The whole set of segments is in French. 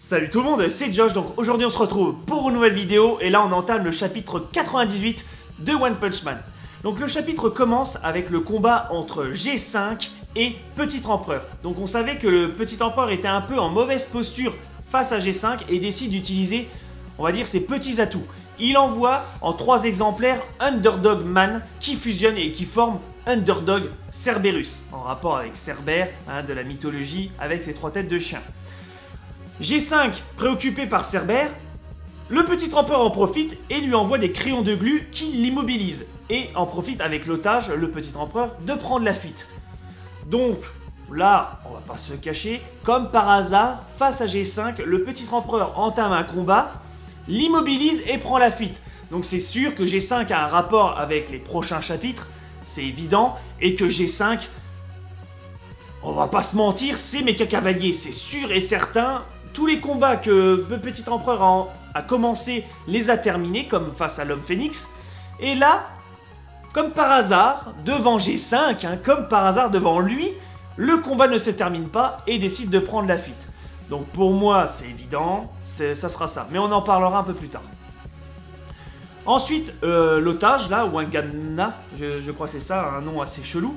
Salut tout le monde, c'est Josh, donc aujourd'hui on se retrouve pour une nouvelle vidéo et là on entame le chapitre 98 de One Punch Man. Donc le chapitre commence avec le combat entre G5 et Petit Empereur. Donc on savait que le Petit Empereur était un peu en mauvaise posture face à G5 et décide d'utiliser, on va dire, ses petits atouts. Il envoie en 3 exemplaires Underdog Man qui fusionnent et qui forment Underdog Cerberus, en rapport avec Cerbère, de la mythologie, avec ses 3 têtes de chien. G5, préoccupé par Cerbère, le Petit Empereur en profite et lui envoie des crayons de glu qui l'immobilisent. Et en profite avec l'otage, le Petit Empereur, de prendre la fuite. Donc là, on va pas se le cacher, comme par hasard, face à G5, le Petit Empereur entame un combat, l'immobilise et prend la fuite. Donc c'est sûr que G5 a un rapport avec les prochains chapitres, c'est évident, et que G5, on va pas se mentir, c'est Mecha Cavalier, c'est sûr et certain. Tous les combats que le Petit Empereur a commencé les a terminés, comme face à l'Homme Phénix. Et là, comme par hasard, devant G5, comme par hasard devant lui, le combat ne se termine pas et décide de prendre la fuite. Donc pour moi, c'est évident, ça sera ça. Mais on en parlera un peu plus tard. Ensuite, l'otage, là, Wangana, je crois que c'est ça, un nom assez chelou,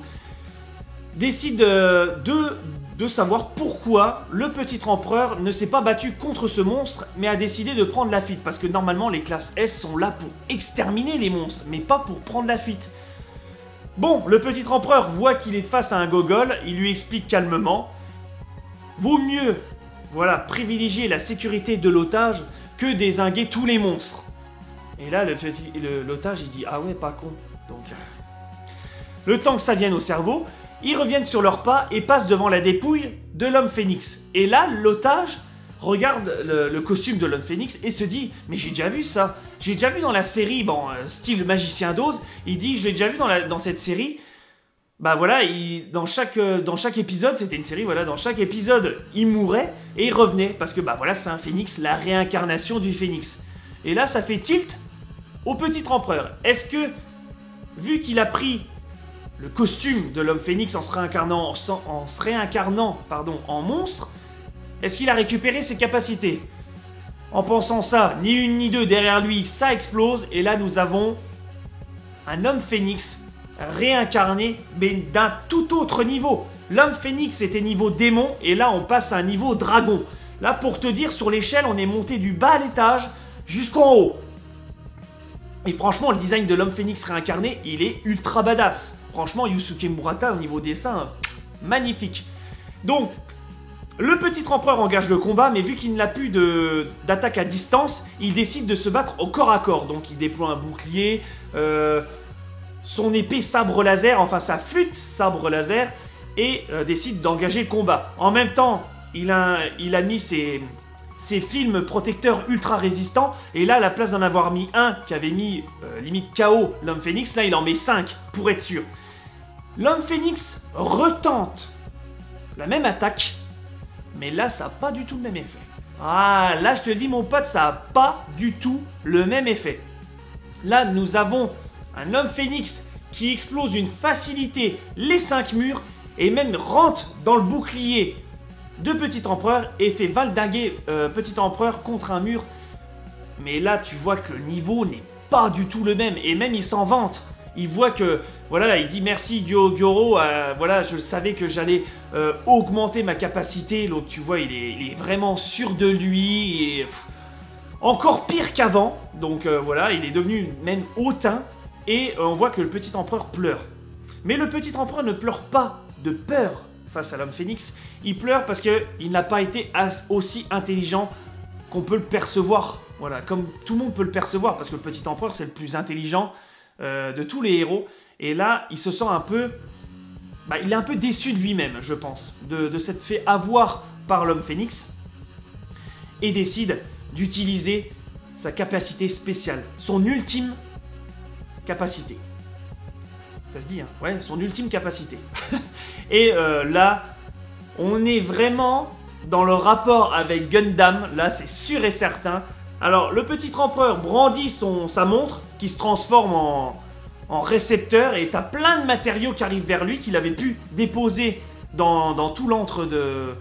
décide de savoir pourquoi le Petit Empereur ne s'est pas battu contre ce monstre, mais a décidé de prendre la fuite. Parce que normalement, les classes S sont là pour exterminer les monstres, mais pas pour prendre la fuite. Bon, le Petit Empereur voit qu'il est face à un gogol, il lui explique calmement. Vaut mieux, voilà, privilégier la sécurité de l'otage que dézinguer tous les monstres. Et là, l'otage, il dit, ah ouais, pas con. Donc, le temps que ça vienne au cerveau, ils reviennent sur leurs pas et passent devant la dépouille de l'Homme Phénix. Et là, l'otage regarde le costume de l'Homme Phénix et se dit « Mais j'ai déjà vu ça. J'ai déjà vu dans la série, bon, style Magicien d'Oz. » Il dit « Je l'ai déjà vu dans cette série. » Bah voilà, dans chaque épisode, c'était une série, voilà, dans chaque épisode, il mourait et il revenait. Parce que bah voilà, c'est un phénix, la réincarnation du phénix. Et là, ça fait tilt au Petit Empereur. Est-ce que, vu qu'il a pris le costume de l'Homme Phénix en se réincarnant, en monstre, est-ce qu'il a récupéré ses capacités? En pensant ça, ni une ni deux, derrière lui, ça explose, et là nous avons un Homme Phénix réincarné, mais d'un tout autre niveau. L'Homme Phénix était niveau démon, et là on passe à un niveau dragon. Là, pour te dire, sur l'échelle, on est monté du bas à l'étage jusqu'en haut. Et franchement, le design de l'Homme Phénix réincarné, il est ultra badass. Franchement, Yusuke Murata, au niveau dessin, magnifique. Donc, le Petit Empereur engage le combat, mais vu qu'il n'a plus d'attaque à distance, il décide de se battre au corps à corps. Donc, il déploie un bouclier, son épée sabre laser, enfin sa flûte sabre laser, et décide d'engager le combat. En même temps, il a mis ses films protecteurs ultra résistants, et là, à la place d'en avoir mis un qui avait mis limite KO l'Homme Phénix, là il en met 5 pour être sûr. L'Homme Phénix retente la même attaque, mais là ça n'a pas du tout le même effet. Ah, là je te dis mon pote, ça n'a pas du tout le même effet. Là nous avons un Homme Phénix qui explose d'une facilité les 5 murs, et même rentre dans le bouclier de Petit Empereur et fait valdinguer Petit Empereur contre un mur. Mais là, tu vois que le niveau n'est pas du tout le même. Et même, il s'en vante. Il voit que, voilà, il dit merci Gyoro, voilà, je savais que j'allais augmenter ma capacité. Donc, tu vois, il est vraiment sûr de lui. Et, encore pire qu'avant. Donc, voilà, il est devenu même hautain. Et on voit que le Petit Empereur pleure. Mais le Petit Empereur ne pleure pas de peur face à l'Homme Phénix. Il pleure parce qu'il n'a pas été aussi intelligent qu'on peut le percevoir. Voilà, comme tout le monde peut le percevoir, parce que le Petit Empereur, c'est le plus intelligent de tous les héros. Et là, il se sent un peu... Bah, il est un peu déçu de lui-même, je pense, de s'être fait avoir par l'Homme Phénix. Et décide d'utiliser sa capacité spéciale, son ultime capacité. Ça se dit, hein? Ouais, son ultime capacité. Et là, on est vraiment dans le rapport avec Gundam. Là, c'est sûr et certain. Alors, le Petit Empereur brandit sa montre qui se transforme en récepteur. Et t'as plein de matériaux qui arrivent vers lui qu'il avait pu déposer dans tout l'antre de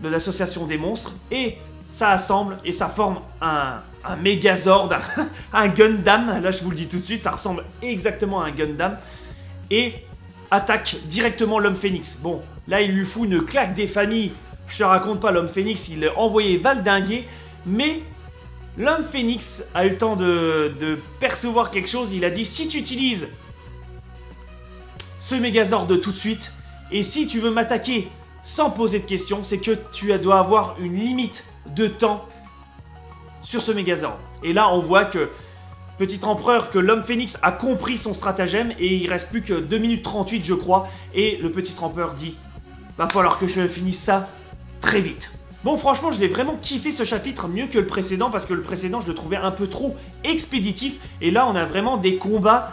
l'association des monstres. Et ça assemble et ça forme un Megazord, un Gundam. Là, je vous le dis tout de suite, ça ressemble exactement à un Gundam. Et attaque directement l'homme phénix. Bon, là, il lui fout une claque des familles. Je te raconte pas, l'homme phénix, il est envoyé valdinguer. Mais l'homme phénix a eu le temps de percevoir quelque chose. Il a dit, si tu utilises ce Megazord tout de suite, et si tu veux m'attaquer sans poser de questions, c'est que tu dois avoir une limite de temps sur ce Megazord. Et là, on voit que, petit empereur, que l'homme phénix a compris son stratagème et il reste plus que 2 minutes 38, je crois. Et le petit empereur dit, va falloir que je finisse ça très vite. Bon, franchement, je l'ai vraiment kiffé ce chapitre, mieux que le précédent, parce que le précédent, je le trouvais un peu trop expéditif. Et là, on a vraiment des combats,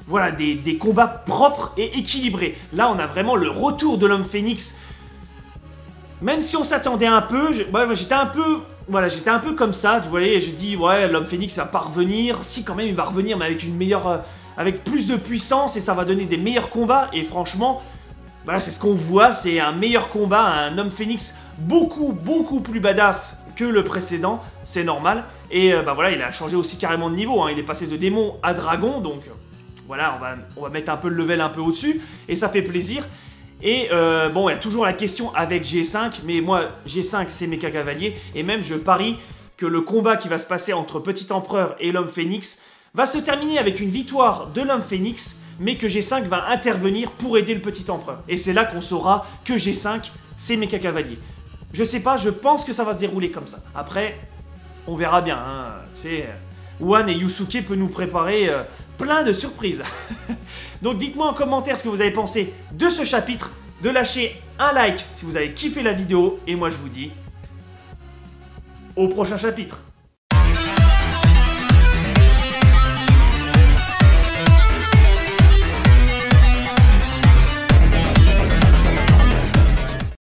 voilà, des combats propres et équilibrés. Là, on a vraiment le retour de l'homme phénix. Même si on s'attendait un peu, j'étais un peu comme ça, vous voyez, je dis, ouais, l'homme phénix va pas revenir. Si, quand même, il va revenir, mais avec une meilleure, avec plus de puissance, et ça va donner des meilleurs combats. Et franchement, voilà, c'est ce qu'on voit, c'est un meilleur combat, un homme phénix beaucoup plus badass que le précédent, c'est normal. Et voilà, il a changé aussi carrément de niveau, hein. Il est passé de démon à dragon, donc voilà, on va mettre un peu le level un peu au-dessus, et ça fait plaisir. Et bon, il y a toujours la question avec G5, mais moi, G5, c'est Mecha Cavalier, et même je parie que le combat qui va se passer entre Petit Empereur et l'Homme Phénix va se terminer avec une victoire de l'Homme Phénix, mais que G5 va intervenir pour aider le Petit Empereur. Et c'est là qu'on saura que G5, c'est Mecha Cavalier. Je sais pas, je pense que ça va se dérouler comme ça. Après, on verra bien, hein. C'est... One et Yusuke peut nous préparer plein de surprises. Donc dites-moi en commentaire ce que vous avez pensé de ce chapitre, de lâcher un like si vous avez kiffé la vidéo, et moi je vous dis au prochain chapitre.